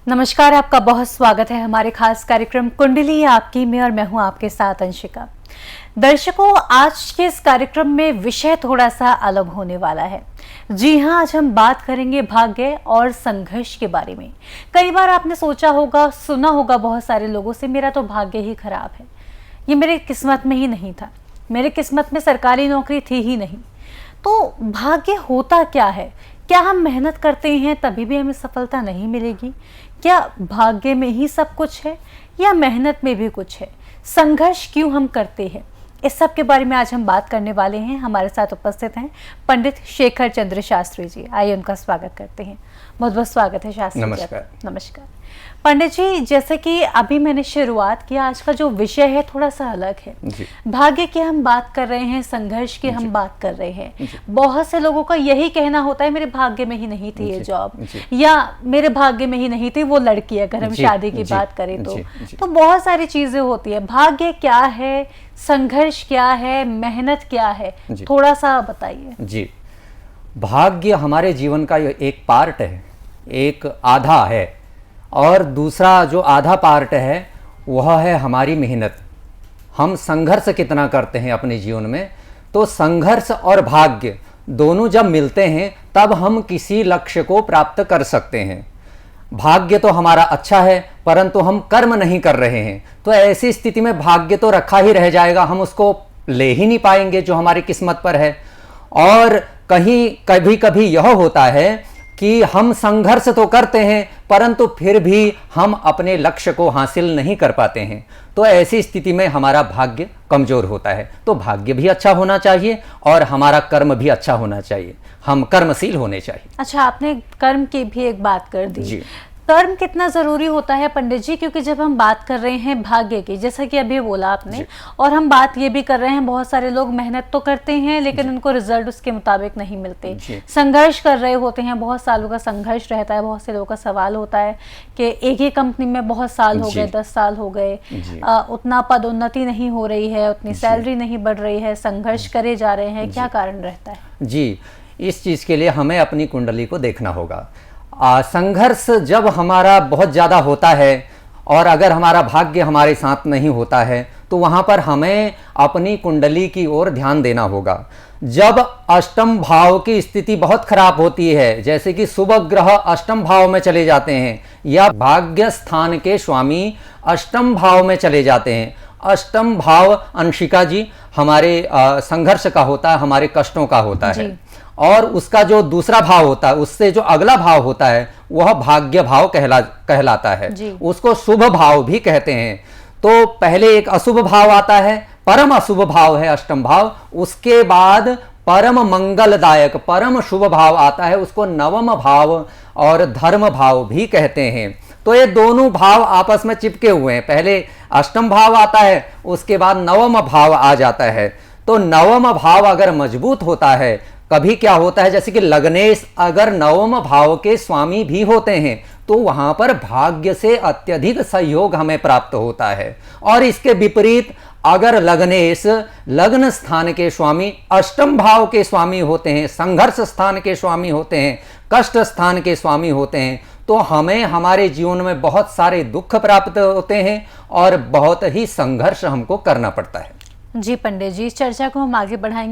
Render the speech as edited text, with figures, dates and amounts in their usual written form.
नमस्कार, आपका बहुत स्वागत है हमारे खास कार्यक्रम कुंडली आपकी में और मैं हूं आपके साथ अंशिका। दर्शकों, आज के इस कार्यक्रम में विषय थोड़ा सा अलग होने वाला है। जी हां, आज हम बात करेंगे भाग्य और संघर्ष के बारे में। कई बार आपने सोचा होगा, सुना होगा बहुत सारे लोगों से, मेरा तो भाग्य ही खराब है, ये मेरे किस्मत में ही नहीं था, मेरे किस्मत में सरकारी नौकरी थी ही नहीं। तो भाग्य होता क्या है? क्या हम मेहनत करते हैं तभी भी हमें सफलता नहीं मिलेगी? क्या भाग्य में ही सब कुछ है या मेहनत में भी कुछ है? संघर्ष क्यों हम करते हैं? इस सब के बारे में आज हम बात करने वाले हैं। हमारे साथ उपस्थित हैं पंडित शेखर चंद्र शास्त्री जी। आइए उनका स्वागत करते हैं। बहुत बहुत स्वागत है शास्त्री जी। नमस्कार। नमस्कार पंडित जी, जैसे कि अभी मैंने शुरुआत किया, आज का जो विषय है थोड़ा सा अलग है। भाग्य की हम बात कर रहे हैं, संघर्ष की हम बात कर रहे हैं। बहुत से लोगों का यही कहना होता है, मेरे भाग्य में ही नहीं थी ये जॉब, या मेरे भाग्य में ही नहीं थी वो लड़की, अगर हम शादी की बात करें तो बहुत सारी चीजें होती है। भाग्य क्या है, संघर्ष क्या है, मेहनत क्या है, थोड़ा सा बताइए। जी, भाग्य हमारे जीवन का एक पार्ट है, एक आधा है, और दूसरा जो आधा पार्ट है वह है हमारी मेहनत। हम संघर्ष कितना करते हैं अपने जीवन में, तो संघर्ष और भाग्य दोनों जब मिलते हैं तब हम किसी लक्ष्य को प्राप्त कर सकते हैं। भाग्य तो हमारा अच्छा है परंतु हम कर्म नहीं कर रहे हैं, तो ऐसी स्थिति में भाग्य तो रखा ही रह जाएगा, हम उसको ले ही नहीं पाएंगे जो हमारी किस्मत पर है। और कहीं कभी कभी यह होता है कि हम संघर्ष तो करते हैं परंतु फिर भी हम अपने लक्ष्य को हासिल नहीं कर पाते हैं, तो ऐसी स्थिति में हमारा भाग्य कमजोर होता है। तो भाग्य भी अच्छा होना चाहिए और हमारा कर्म भी अच्छा होना चाहिए, हम कर्मशील होने चाहिए। अच्छा, आपने कर्म की भी एक बात कर दी। कर्म कितना जरूरी होता है पंडित जी? क्योंकि जब हम बात कर रहे हैं भाग्य की, जैसा कि अभी बोला आपने, और हम बात ये भी कर रहे हैं, बहुत सारे लोग मेहनत तो करते हैं लेकिन उनको रिजल्ट उसके मुताबिक नहीं मिलते, संघर्ष कर रहे होते हैं, बहुत सालों का संघर्ष रहता है। बहुत से लोगों का सवाल होता है कि एक ही कंपनी में बहुत साल हो गए, 10 साल हो गए, उतना पदोन्नति नहीं हो रही है, उतनी सैलरी नहीं बढ़ रही है, संघर्ष करे जा रहे हैं, क्या कारण रहता है? जी, इस चीज के लिए हमें अपनी कुंडली को देखना होगा। संघर्ष जब हमारा बहुत ज़्यादा होता है और अगर हमारा भाग्य हमारे साथ नहीं होता है तो वहाँ पर हमें अपनी कुंडली की ओर ध्यान देना होगा। जब अष्टम भाव की स्थिति बहुत खराब होती है, जैसे कि शुभ ग्रह अष्टम भाव में चले जाते हैं या भाग्य स्थान के स्वामी अष्टम भाव में चले जाते हैं। अष्टम भाव अंशिका जी हमारे संघर्ष का होता है, हमारे कष्टों का होता है, और उसका जो दूसरा भाव होता है, उससे जो अगला भाव होता है वह भाग्य भाव कहलाता है, उसको शुभ भाव भी कहते हैं। तो पहले एक अशुभ भाव आता है, परम अशुभ भाव है अष्टम भाव, उसके बाद परम मंगलदायक परम शुभ भाव आता है, उसको नवम भाव और धर्म भाव भी कहते हैं। तो ये दोनों भाव आपस में चिपके हुए हैं, पहले अष्टम भाव आता है, उसके बाद नवम भाव आ जाता है। तो नवम भाव अगर मजबूत होता है, कभी क्या होता है, जैसे कि लग्नेश अगर नवम भाव के स्वामी भी होते हैं तो वहां पर भाग्य से अत्यधिक सहयोग हमें प्राप्त होता है। और इसके विपरीत अगर लग्नेश लग्न स्थान के स्वामी अष्टम भाव के स्वामी होते हैं, संघर्ष स्थान के स्वामी होते हैं, कष्ट स्थान के स्वामी होते हैं, तो हमें हमारे जीवन में बहुत सारे दुख प्राप्त होते हैं और बहुत ही संघर्ष हमको करना पड़ता है। जी पंडित जी, इस चर्चा को हम आगे बढ़ाएंगे।